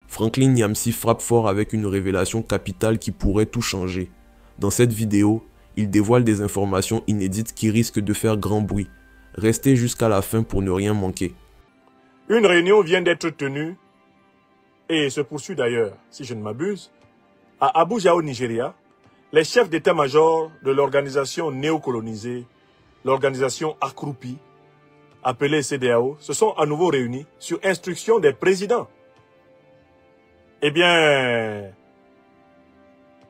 Franklin Nyamsi frappe fort avec une révélation capitale qui pourrait tout changer. Dans cette vidéo, il dévoile des informations inédites qui risquent de faire grand bruit. Restez jusqu'à la fin pour ne rien manquer. Une réunion vient d'être tenue, et se poursuit d'ailleurs, si je ne m'abuse, à Abuja au Nigeria. Les chefs d'état-major de l'organisation néocolonisée, l'organisation accroupie, appelée CEDEAO, se sont à nouveau réunis sur instruction des présidents. Eh bien,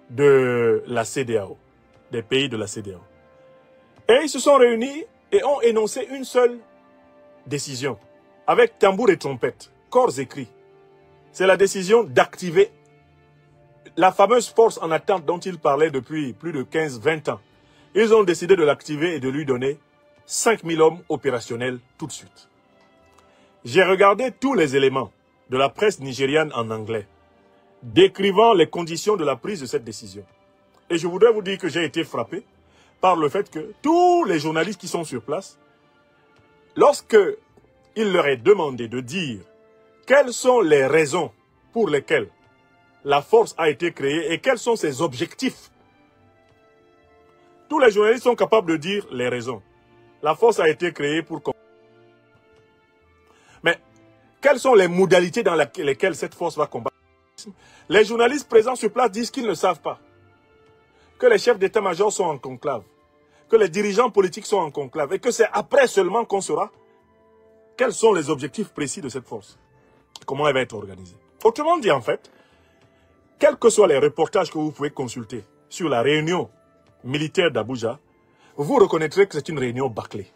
de la CEDEAO, des pays de la CEDEAO. Et ils se sont réunis et ont énoncé une seule décision, avec tambour et trompette, corps et cris. C'est la décision d'activer la fameuse force en attente dont ils parlaient depuis plus de 15-20 ans. Ils ont décidé de l'activer et de lui donner 5000 hommes opérationnels tout de suite. J'ai regardé tous les éléments de la presse nigériane en anglais, décrivant les conditions de la prise de cette décision. Et je voudrais vous dire que j'ai été frappé par le fait que tous les journalistes qui sont sur place, lorsque il leur est demandé de dire quelles sont les raisons pour lesquelles la force a été créée et quels sont ses objectifs, tous les journalistes sont capables de dire les raisons. La force a été créée pour... Mais quelles sont les modalités dans lesquelles cette force va combattre? Les journalistes présents sur place disent qu'ils ne savent pas. Que les chefs d'état-major sont en conclave. Que les dirigeants politiques sont en conclave. Et que c'est après seulement qu'on saura quels sont les objectifs précis de cette force. Comment elle va être organisée. Autrement dit, en fait, quels que soient les reportages que vous pouvez consulter sur la réunion militaire d'Abuja, vous reconnaîtrez que c'est une réunion bâclée.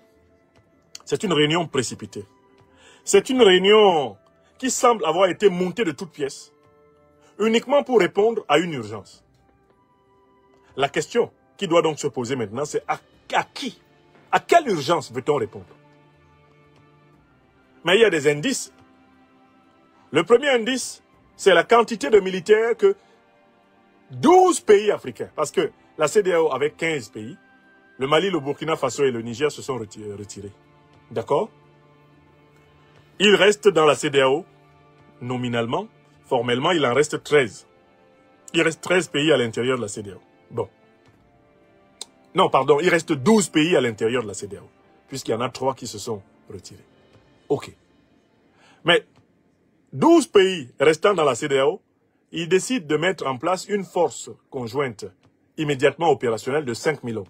C'est une réunion précipitée. C'est une réunion qui semble avoir été montée de toutes pièces, uniquement pour répondre à une urgence. La question qui doit donc se poser maintenant, c'est à qui? À quelle urgence veut-on répondre? Mais il y a des indices. Le premier indice, c'est la quantité de militaires que 12 pays africains, parce que la CEDEAO avait 15 pays, le Mali, le Burkina Faso et le Niger se sont retirés. D'accord? Il reste dans la CEDEAO, nominalement, formellement, il en reste 13. Il reste 13 pays à l'intérieur de la CEDEAO. Bon. Non, pardon, il reste 12 pays à l'intérieur de la CEDEAO, puisqu'il y en a 3 qui se sont retirés. Ok. Mais 12 pays restant dans la CEDEAO, ils décident de mettre en place une force conjointe immédiatement opérationnelle de 5000 hommes.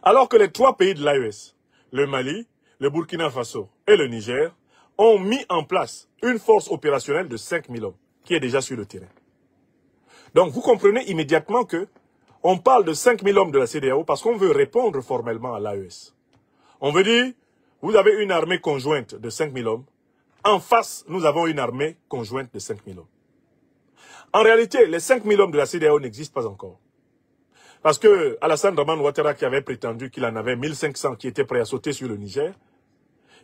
Alors que les 3 pays de l'AES, le Mali, le Burkina Faso et le Niger, ont mis en place une force opérationnelle de 5000 hommes qui est déjà sur le terrain. Donc vous comprenez immédiatement que on parle de 5000 hommes de la CEDEAO parce qu'on veut répondre formellement à l'AES. On veut dire, vous avez une armée conjointe de 5000 hommes. En face, nous avons une armée conjointe de 5000 hommes. En réalité, les 5000 hommes de la CEDEAO n'existent pas encore. Parce que Alassane Dramane Ouattara, qui avait prétendu qu'il en avait 1500 qui étaient prêts à sauter sur le Niger,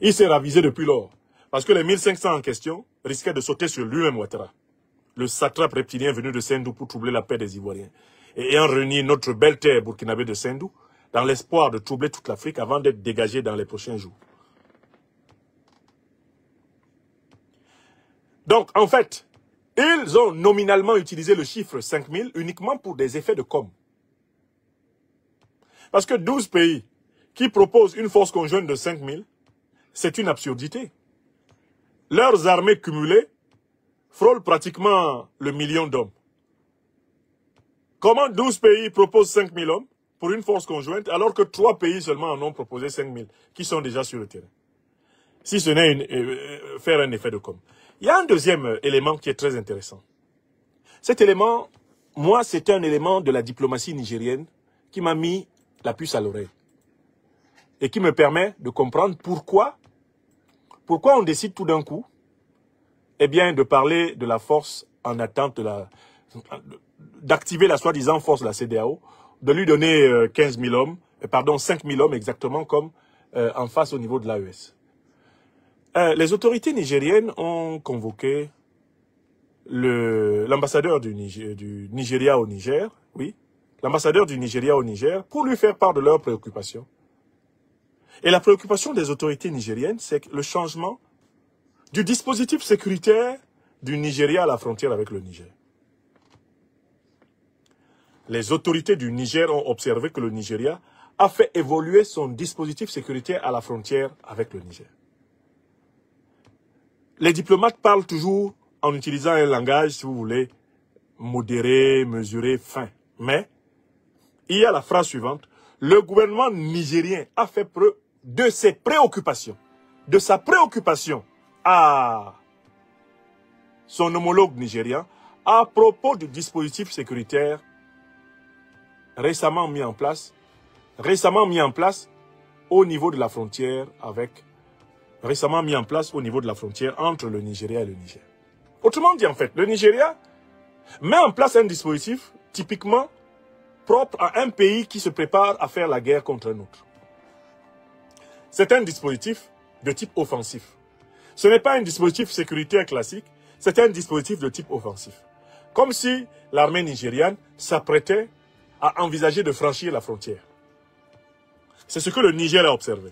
il s'est ravisé depuis lors. Parce que les 1500 en question risquaient de sauter sur lui-même Ouattara, le satrape reptilien venu de Sendou pour troubler la paix des Ivoiriens. Et ayant renié notre belle terre burkinabé de Sendou, dans l'espoir de troubler toute l'Afrique avant d'être dégagé dans les prochains jours. Donc, en fait, ils ont nominalement utilisé le chiffre 5000 uniquement pour des effets de com'. Parce que 12 pays qui proposent une force conjointe de 5000, c'est une absurdité. Leurs armées cumulées frôlent pratiquement le million d'hommes. Comment 12 pays proposent 5000 hommes pour une force conjointe alors que 3 pays seulement en ont proposé 5000 qui sont déjà sur le terrain? Si ce n'est faire un effet de com'. Il y a un deuxième élément qui est très intéressant. Cet élément, moi, c'est un élément de la diplomatie nigérienne qui m'a mis la puce à l'oreille. Et qui me permet de comprendre pourquoi on décide tout d'un coup, eh bien, de parler de la force en attente d'activer la soi-disant force de la CEDEAO, de lui donner 5 000 hommes exactement comme en face au niveau de l'AES. Les autorités nigériennes ont convoqué l'ambassadeur du Nigeria au Niger, oui, l'ambassadeur du Nigeria au Niger, pour lui faire part de leurs préoccupations. Et la préoccupation des autorités nigériennes, c'est le changement du dispositif sécuritaire du Nigeria à la frontière avec le Niger. Les autorités du Niger ont observé que le Nigeria a fait évoluer son dispositif sécuritaire à la frontière avec le Niger. Les diplomates parlent toujours en utilisant un langage, si vous voulez, modéré, mesuré, fin. Mais il y a la phrase suivante. Le gouvernement nigérien a fait preuve de ses préoccupations, de sa préoccupation à son homologue nigérien à propos du dispositif sécuritaire récemment mis en place au niveau de la frontière entre le Nigeria et le Niger. Autrement dit, en fait, le Nigeria met en place un dispositif typiquement propre à un pays qui se prépare à faire la guerre contre un autre. C'est un dispositif de type offensif. Ce n'est pas un dispositif sécuritaire classique, c'est un dispositif de type offensif. Comme si l'armée nigériane s'apprêtait à envisager de franchir la frontière. C'est ce que le Niger a observé.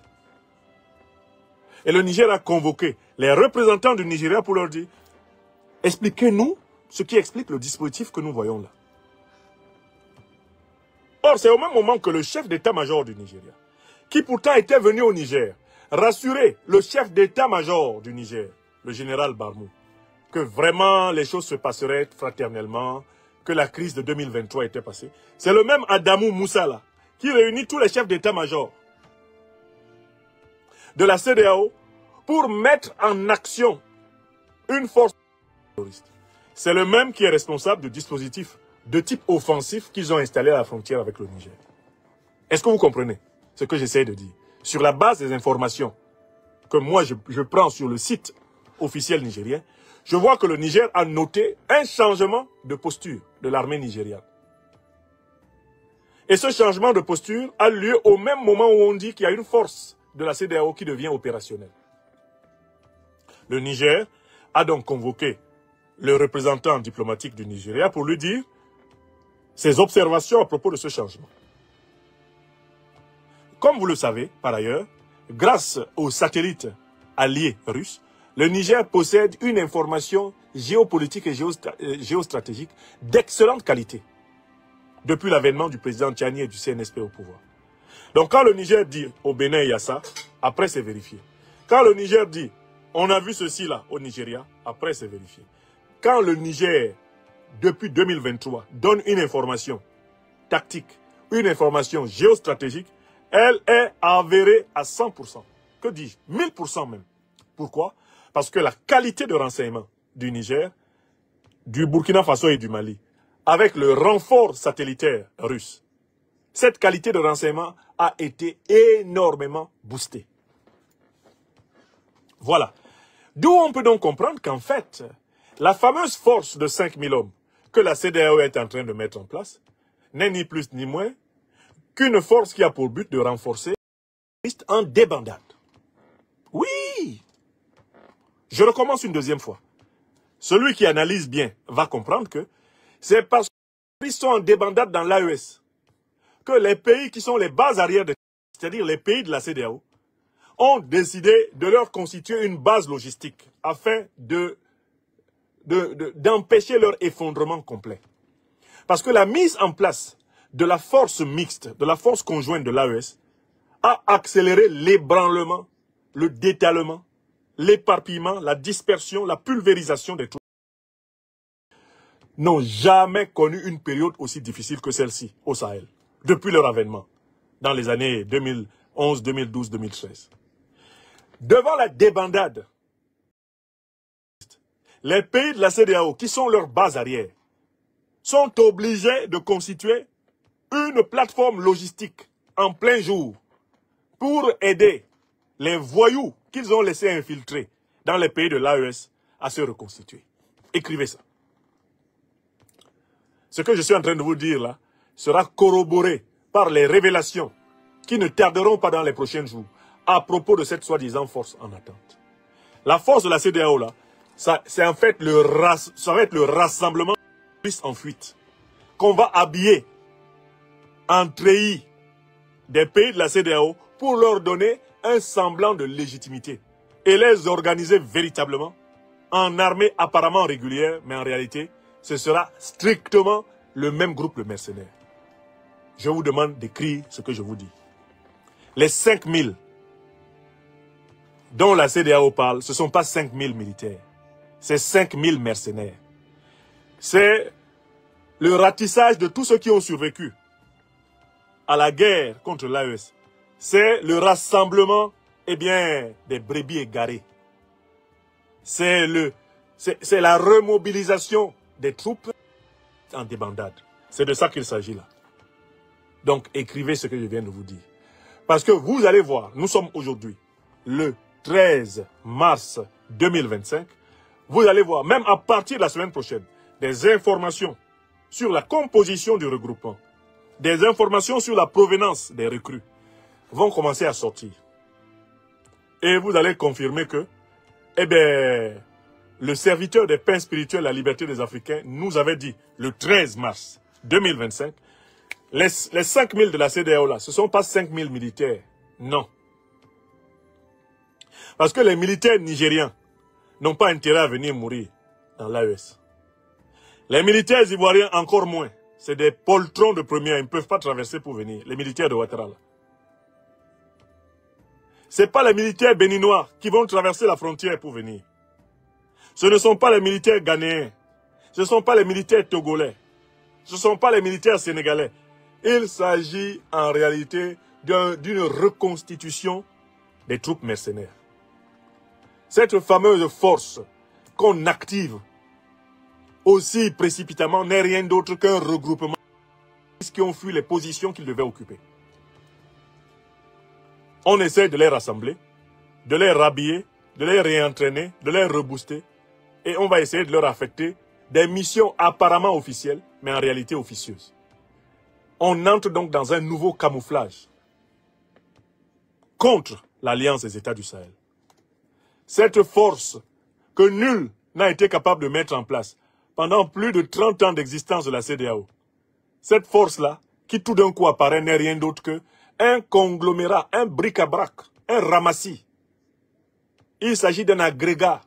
Et le Niger a convoqué les représentants du Nigeria pour leur dire « Expliquez-nous ce qui explique le dispositif que nous voyons là. » Or, c'est au même moment que le chef d'état-major du Nigeria, qui pourtant était venu au Niger, rassurer le chef d'état-major du Niger, le général Barmou, que vraiment les choses se passeraient fraternellement, que la crise de 2023 était passée. C'est le même Adamou Moussa là, qui réunit tous les chefs d'état-major de la CEDEAO pour mettre en action une force terroriste. C'est le même qui est responsable du dispositif de type offensif qu'ils ont installé à la frontière avec le Niger. Est-ce que vous comprenez ce que j'essaie de dire? Sur la base des informations que moi je prends sur le site officiel nigérien, je vois que le Niger a noté un changement de posture de l'armée nigériane. Et ce changement de posture a lieu au même moment où on dit qu'il y a une force de la CEDEAO qui devient opérationnelle. Le Niger a donc convoqué le représentant diplomatique du Nigeria pour lui dire ses observations à propos de ce changement. Comme vous le savez, par ailleurs, grâce aux satellites alliés russes, le Niger possède une information géopolitique et géostratégique d'excellente qualité depuis l'avènement du président Tchani et du CNSP au pouvoir. Donc quand le Niger dit au Bénin il y a ça, après c'est vérifié. Quand le Niger dit on a vu ceci là au Nigeria, après c'est vérifié. Quand le Niger, depuis 2023, donne une information tactique, une information géostratégique, elle est avérée à 100%. Que dis-je? 1000% même. Pourquoi? Parce que la qualité de renseignement du Niger, du Burkina Faso et du Mali, avec le renfort satellitaire russe, cette qualité de renseignement a été énormément boostée. Voilà. D'où on peut donc comprendre qu'en fait, la fameuse force de 5000 hommes que la CEDEAO est en train de mettre en place n'est ni plus ni moins qu'une force qui a pour but de renforcer en débandade. Oui! Je recommence une deuxième fois. Celui qui analyse bien va comprendre que c'est parce qu'ils sont en débandade dans l'AES que les pays qui sont les bases arrières, c'est-à-dire les pays de la CEDEAO, ont décidé de leur constituer une base logistique afin d'empêcher leur effondrement complet. Parce que la mise en place de la force mixte, de la force conjointe de l'AES, a accéléré l'ébranlement, le détalement, l'éparpillement, la dispersion, la pulvérisation des troupes. N'ont jamais connu une période aussi difficile que celle-ci au Sahel, depuis leur avènement, dans les années 2011, 2012, 2013. Devant la débandade, les pays de la CEDEAO, qui sont leur base arrière, sont obligés de constituer une plateforme logistique en plein jour pour aider les voyous qu'ils ont laissés infiltrer dans les pays de l'AES à se reconstituer. Écrivez ça. Ce que je suis en train de vous dire là sera corroboré par les révélations qui ne tarderont pas dans les prochains jours à propos de cette soi-disant force en attente. La force de la CEDEAO là, c'est en fait ça va être le rassemblement en fuite qu'on va habiller en treillis des pays de la CEDEAO pour leur donner un semblant de légitimité et les organiser véritablement en armée apparemment régulière, mais en réalité, ce sera strictement le même groupe de mercenaires. Je vous demande d'écrire ce que je vous dis. Les 5000 dont la CEDEAO parle, ce ne sont pas 5000 militaires. C'est 5000 mercenaires. C'est le ratissage de tous ceux qui ont survécu à la guerre contre l'AES. C'est le rassemblement, eh bien, des brebis égarées. C'est la remobilisation des troupes en débandade. C'est de ça qu'il s'agit là. Donc, écrivez ce que je viens de vous dire. Parce que vous allez voir, nous sommes aujourd'hui le 13 mars 2025. Vous allez voir, même à partir de la semaine prochaine, des informations sur la composition du regroupement, des informations sur la provenance des recrues vont commencer à sortir. Et vous allez confirmer que, eh bien, le serviteur des pains spirituels, la liberté des Africains, nous avait dit le 13 mars 2025, les 5000 de la CEDEAO là, ce ne sont pas 5000 militaires. Non. Parce que les militaires nigériens n'ont pas intérêt à venir mourir dans l'AES. Les militaires ivoiriens encore moins. C'est des poltrons de première, ils ne peuvent pas traverser pour venir. Les militaires de Ouattara là. Ce n'est pas les militaires béninois qui vont traverser la frontière pour venir. Ce ne sont pas les militaires ghanéens. Ce ne sont pas les militaires togolais. Ce ne sont pas les militaires sénégalais. Il s'agit en réalité d'une reconstitution des troupes mercenaires. Cette fameuse force qu'on active aussi précipitamment n'est rien d'autre qu'un regroupement qui ont fui les positions qu'ils devaient occuper. On essaie de les rassembler, de les rhabiller, de les réentraîner, de les rebooster, et on va essayer de leur affecter des missions apparemment officielles, mais en réalité officieuses. On entre donc dans un nouveau camouflage contre l'Alliance des États du Sahel. Cette force que nul n'a été capable de mettre en place pendant plus de 30 ans d'existence de la CEDEAO. Cette force-là, qui tout d'un coup apparaît, n'est rien d'autre qu'un conglomérat, un bric-à-brac, un ramassis. Il s'agit d'un agrégat,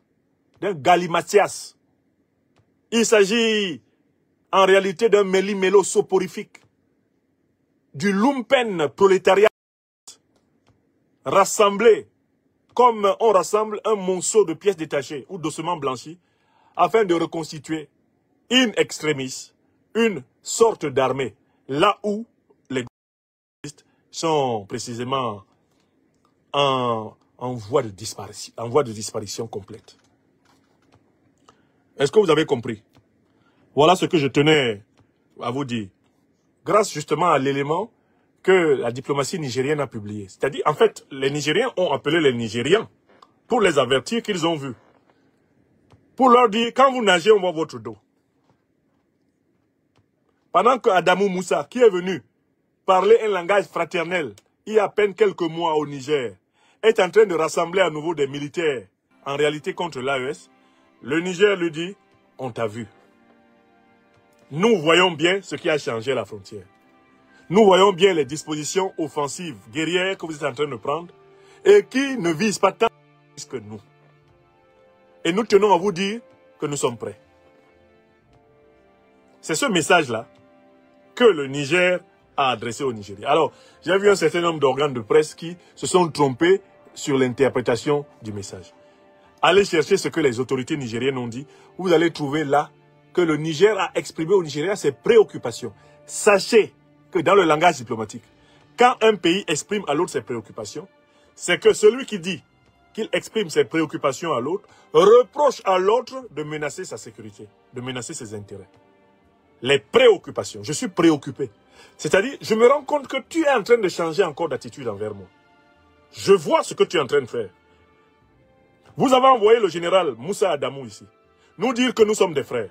d'un galimatias. Il s'agit en réalité d'un méli-mélo soporifique, du lumpen prolétariat rassemblé comme on rassemble un monceau de pièces détachées ou d'ossements blanchis afin de reconstituer in extremis une sorte d'armée là où les gauchistes sont précisément en voie de disparition complète. Est-ce que vous avez compris? Voilà ce que je tenais à vous dire. Grâce justement à l'élément que la diplomatie nigérienne a publié. C'est-à-dire, en fait, les Nigériens ont appelé les Nigériens pour les avertir qu'ils ont vus. Pour leur dire, quand vous nagez, on voit votre dos. Pendant que Adamou Moussa, qui est venu parler un langage fraternel il y a à peine quelques mois au Niger, est en train de rassembler à nouveau des militaires, en réalité contre l'AES, le Niger lui dit, on t'a vu. Nous voyons bien ce qui a changé à la frontière. Nous voyons bien les dispositions offensives, guerrières que vous êtes en train de prendre et qui ne visent pas tant que nous. Et nous tenons à vous dire que nous sommes prêts. C'est ce message-là que le Niger a adressé au Nigeria. Alors, j'ai vu un certain nombre d'organes de presse qui se sont trompés sur l'interprétation du message. Allez chercher ce que les autorités nigériennes ont dit. Vous allez trouver là que le Niger a exprimé au Nigeria ses préoccupations. Sachez que dans le langage diplomatique, quand un pays exprime à l'autre ses préoccupations, c'est que celui qui dit qu'il exprime ses préoccupations à l'autre reproche à l'autre de menacer sa sécurité, de menacer ses intérêts. Les préoccupations. Je suis préoccupé. C'est-à-dire, je me rends compte que tu es en train de changer encore d'attitude envers moi. Je vois ce que tu es en train de faire. Vous avez envoyé le général Moussa Adamou ici, nous dire que nous sommes des frères,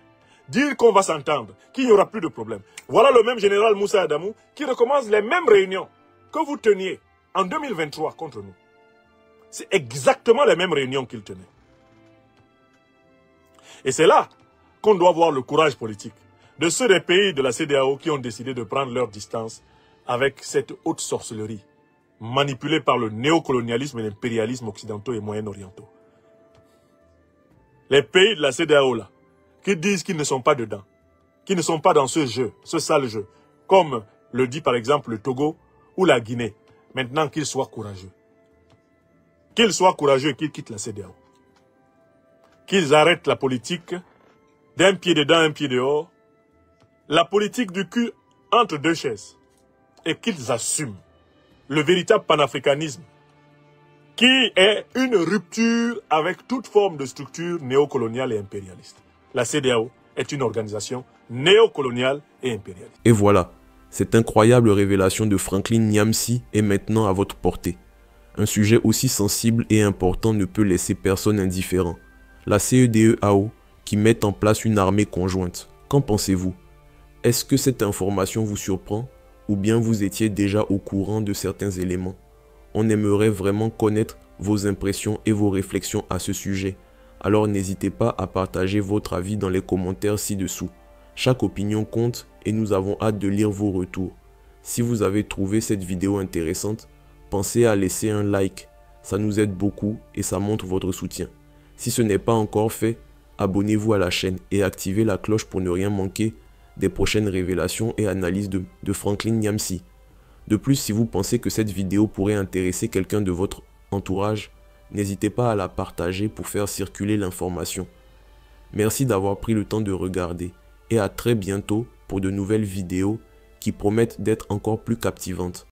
dire qu'on va s'entendre, qu'il n'y aura plus de problème. Voilà le même général Moussa Adamou qui recommence les mêmes réunions que vous teniez en 2023 contre nous. C'est exactement les mêmes réunions qu'il tenait. Et c'est là qu'on doit voir le courage politique de ceux des pays de la CEDEAO qui ont décidé de prendre leur distance avec cette haute sorcellerie manipulée par le néocolonialisme et l'impérialisme occidentaux et moyen-orientaux. les pays de la CEDEAO là, qui disent qu'ils ne sont pas dedans, qui ne sont pas dans ce jeu, ce sale jeu, comme le dit par exemple le Togo ou la Guinée, maintenant qu'ils soient courageux. Qu'ils soient courageux et qu'ils quittent la CEDEAO. Qu'ils arrêtent la politique d'un pied dedans, un pied dehors, la politique du cul entre deux chaises, et qu'ils assument le véritable panafricanisme, qui est une rupture avec toute forme de structure néocoloniale et impérialiste. La CEDEAO est une organisation néocoloniale et impérialiste. Et voilà, cette incroyable révélation de Franklin Nyamsi est maintenant à votre portée. Un sujet aussi sensible et important ne peut laisser personne indifférent. La CEDEAO qui met en place une armée conjointe. Qu'en pensez-vous? Est-ce que cette information vous surprend ou bien vous étiez déjà au courant de certains éléments? On aimerait vraiment connaître vos impressions et vos réflexions à ce sujet. Alors n'hésitez pas à partager votre avis dans les commentaires ci-dessous. Chaque opinion compte et nous avons hâte de lire vos retours. Si vous avez trouvé cette vidéo intéressante, pensez à laisser un like. Ça nous aide beaucoup et ça montre votre soutien. Si ce n'est pas encore fait, abonnez-vous à la chaîne et activez la cloche pour ne rien manquer des prochaines révélations et analyses de Franklin Nyamsi. De plus, si vous pensez que cette vidéo pourrait intéresser quelqu'un de votre entourage, n'hésitez pas à la partager pour faire circuler l'information. Merci d'avoir pris le temps de regarder et à très bientôt pour de nouvelles vidéos qui promettent d'être encore plus captivantes.